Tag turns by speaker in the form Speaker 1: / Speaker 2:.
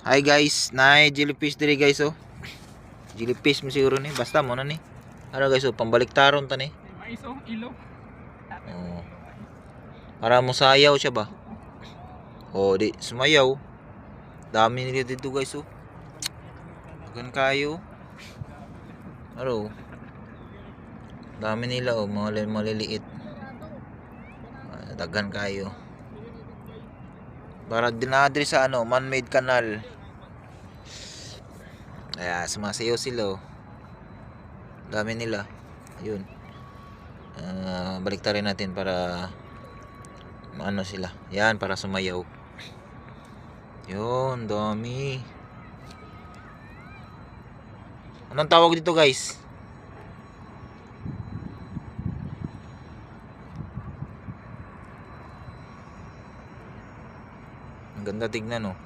Speaker 1: Hi guys, na jellyfish diri guys oh. Jellyfish mo siguro ni, basta mo na ni. Ano guys oh, pambaliktaron ta ni.
Speaker 2: Mais oh, ilo.
Speaker 1: Oh. Para mo sayaw siya ba? Oh, di sumayaw. Dami nila dito guys oh. Kan kayo. Ano? Dami nila oh, mga maliliit. Daghan kayo. Para dinadri sa ano, man-made canal. Kaya sumasayaw sila oh. Dami nila. Ayun. Baliktarin natin para ano sila. Yan, para sumayaw. Yun, dami. Anong tawag dito guys? Ang ganda tignan oh.